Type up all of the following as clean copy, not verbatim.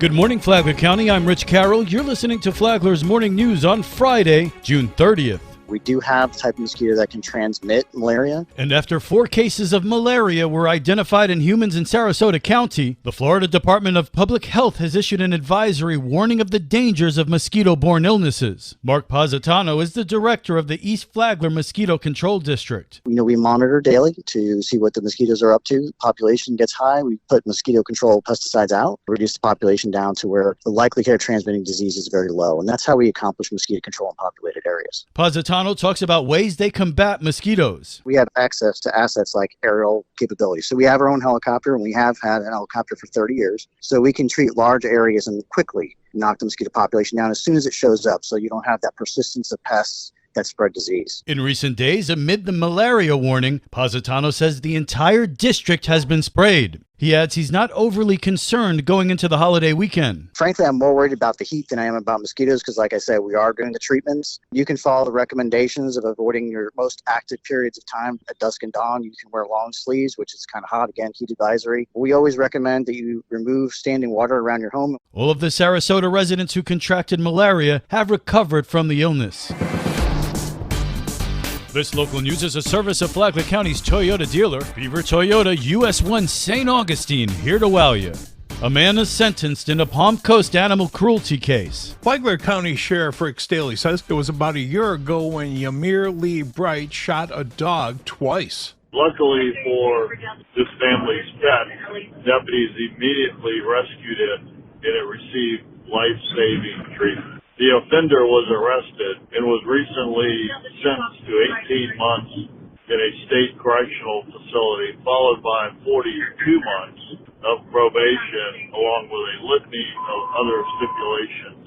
Good morning, Flagler County. I'm Rich Carroll. You're listening to Flagler's Morning News on Friday, June 30th. We do have the type of mosquito that can transmit malaria. And after 4 cases of malaria were identified in humans in Sarasota County, the Florida Department of Public Health has issued an advisory warning of the dangers of mosquito-borne illnesses. Mark Positano is the director of the East Flagler Mosquito Control District. We monitor daily to see what the mosquitoes are up to. Population gets high, we put mosquito control pesticides out, reduce the population down to where the likelihood of transmitting disease is very low. And that's how we accomplish mosquito control in populated areas. Positano talks about ways they combat mosquitoes. We have access to assets like aerial capabilities. So we have our own helicopter, and we have had an helicopter for 30 years. So we can treat large areas and quickly knock the mosquito population down as soon as it shows up, so you don't have that persistence of pests that spread disease. In recent days, amid the malaria warning, Positano says the entire district has been sprayed. He adds he's not overly concerned going into the holiday weekend. Frankly, I'm more worried about the heat than I am about mosquitoes because, like I said, we are doing the treatments. You can follow the recommendations of avoiding your most active periods of time at dusk and dawn. You can wear long sleeves, which is kind of hot. Again, heat advisory. We always recommend that you remove standing water around your home. All of the Sarasota residents who contracted malaria have recovered from the illness. This local news is a service of Flagler County's Toyota dealer, Beaver Toyota US 1 St. Augustine, here to wow you. A man is sentenced in a Palm Coast animal cruelty case. Flagler County Sheriff Rick Staley says it was about a year ago when Yamir Lee Bright shot a dog twice. Luckily for this family's pet, deputies immediately rescued it and it received life-saving treatment. The offender was arrested and was recently sentenced to 18 months in a state correctional facility, followed by 42 months of probation, along with a litany of other stipulations,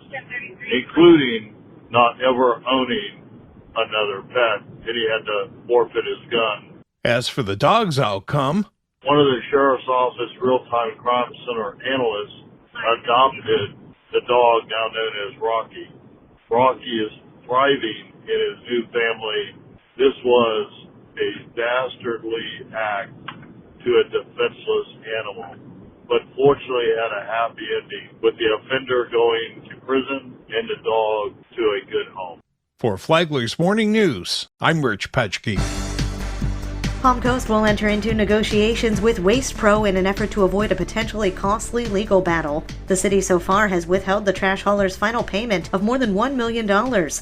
including not ever owning another pet, and he had to forfeit his gun. As for the dog's outcome, one of the Sheriff's Office Real-Time Crime Center analysts adopted the dog now known as Rocky. Rocky is thriving in his new family. This was a dastardly act to a defenseless animal, but fortunately had a happy ending, with the offender going to prison and the dog to a good home. For Flagler's Morning News, I'm Rich Petchke. Palm Coast will enter into negotiations with Waste Pro in an effort to avoid a potentially costly legal battle. The city so far has withheld the trash hauler's final payment of more than $1 million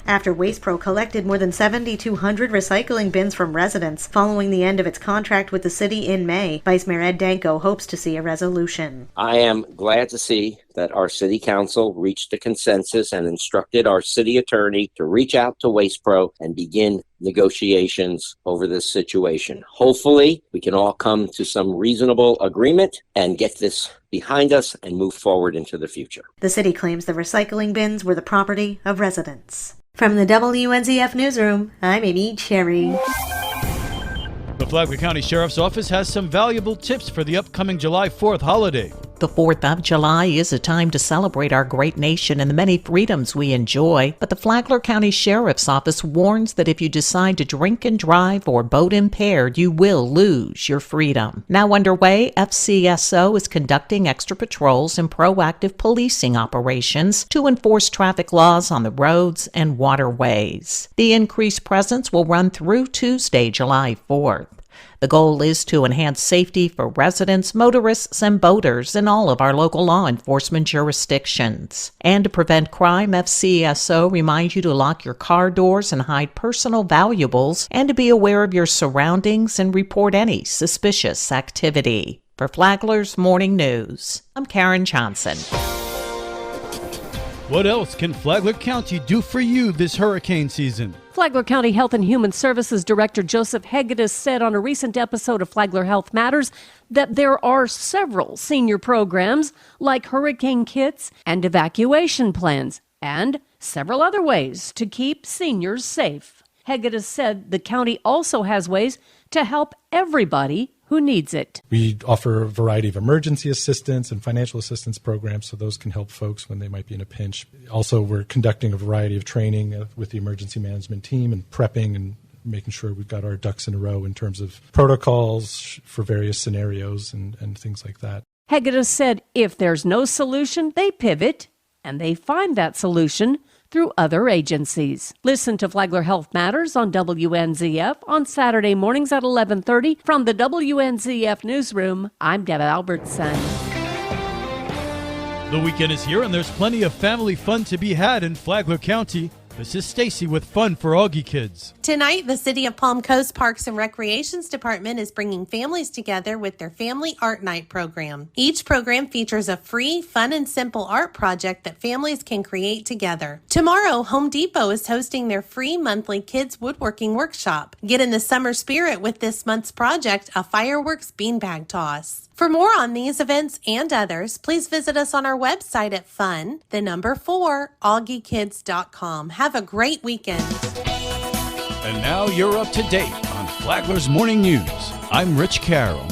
after Waste Pro collected more than 7,200 recycling bins from residents following the end of its contract with the city in May. Vice Mayor Ed Danko hopes to see a resolution. I am glad to see that our city council reached a consensus and instructed our city attorney to reach out to Waste Pro and begin negotiations over this situation. Hopefully, we can all come to some reasonable agreement and get this behind us and move forward into the future. The city claims the recycling bins were the property of residents. From the WNZF Newsroom, I'm Amy Cherry. The Flagler County Sheriff's Office has some valuable tips for the upcoming July 4th holiday. The 4th of July is a time to celebrate our great nation and the many freedoms we enjoy, but the Flagler County Sheriff's Office warns that if you decide to drink and drive or boat impaired, you will lose your freedom. Now underway, FCSO is conducting extra patrols and proactive policing operations to enforce traffic laws on the roads and waterways. The increased presence will run through Tuesday, July 4th. The goal is to enhance safety for residents, motorists, and boaters in all of our local law enforcement jurisdictions. And to prevent crime, FCSO reminds you to lock your car doors and hide personal valuables, and to be aware of your surroundings and report any suspicious activity. For Flagler's Morning News, I'm Karen Johnson. What else can Flagler County do for you this hurricane season? Flagler County Health and Human Services Director Joseph Hegedus said on a recent episode of Flagler Health Matters that there are several senior programs like hurricane kits and evacuation plans and several other ways to keep seniors safe. Hegedus said the county also has ways to help everybody who needs it. We offer a variety of emergency assistance and financial assistance programs, so those can help folks when they might be in a pinch. Also, we're conducting a variety of training with the emergency management team and prepping and making sure we've got our ducks in a row in terms of protocols for various scenarios and things like that. Hegedus said if there's no solution, they pivot, and they find that solution through other agencies. Listen to Flagler Health Matters on WNZF on Saturday mornings at 11:30 from the WNZF Newsroom. I'm Deb Albertson. The weekend is here, and there's plenty of family fun to be had in Flagler County. This is Stacy with Fun for Augie Kids. Tonight, the City of Palm Coast Parks and Recreations Department is bringing families together with their Family Art Night program. Each program features a free, fun, and simple art project that families can create together. Tomorrow, Home Depot is hosting their free monthly Kids Woodworking Workshop. Get in the summer spirit with this month's project, a fireworks beanbag toss. For more on these events and others, please visit us on our website at fun4augiekids.com. Have a great weekend. And now you're up to date on Flagler's Morning News. I'm Rich Carroll.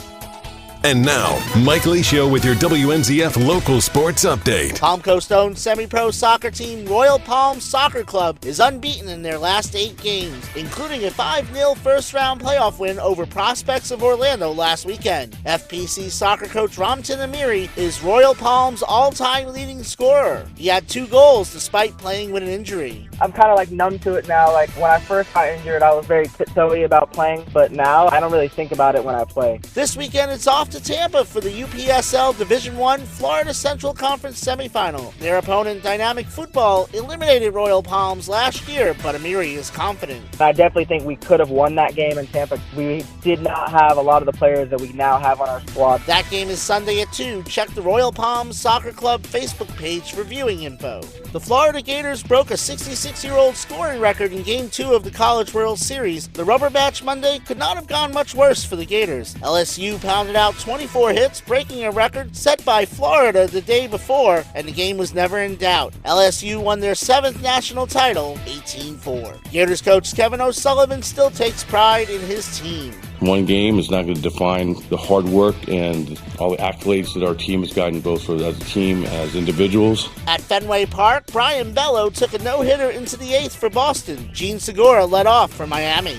And now, Mike Licio with your WNZF local sports update. Palm Coast-owned semi-pro soccer team Royal Palms Soccer Club is unbeaten in their last 8 games, including a 5-0 first-round playoff win over Prospects of Orlando last weekend. FPC soccer coach Ramtin Amiri is Royal Palms' all-time leading scorer. He had 2 goals despite playing with an injury. I'm kind of numb to it now. When I first got injured, I was very tiptoey about playing, but now I don't really think about it when I play. This weekend, it's off to Tampa for the UPSL Division I Florida Central Conference semifinal. Their opponent, Dynamic Football, eliminated Royal Palms last year, but Amiri is confident. I definitely think we could have won that game in Tampa. We did not have a lot of the players that we now have on our squad. That game is Sunday at 2. Check the Royal Palms Soccer Club Facebook page for viewing info. The Florida Gators broke a 66-year-old scoring record in Game 2 of the College World Series. The rubber match Monday could not have gone much worse for the Gators. LSU pounded out 24 hits, breaking a record set by Florida the day before, and the game was never in doubt. LSU won their 7th national title, 18-4. Gators coach Kevin O'Sullivan still takes pride in his team. One game is not going to define the hard work and all the accolades that our team has gotten, both as a team as individuals. At Fenway Park, Brian Bello took a no-hitter into the 8th for Boston. Gene Segura led off for Miami.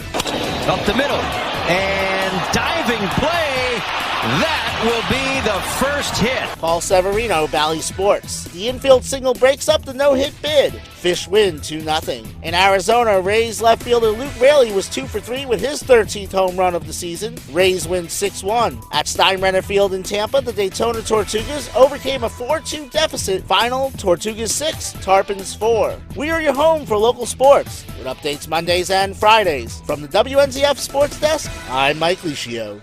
Up the middle, and diving play. That will be the first hit. Paul Severino, Bally Sports. The infield single breaks up the no-hit bid. Fish win 2-0. In Arizona, Rays left fielder Luke Raley was 2 for 3 with his 13th home run of the season. Rays win 6-1. At Steinbrenner Field in Tampa, the Daytona Tortugas overcame a 4-2 deficit. Final, Tortugas 6, Tarpons 4. We are your home for local sports, with updates Mondays and Fridays. From the WNZF Sports Desk, I'm Mike Licio.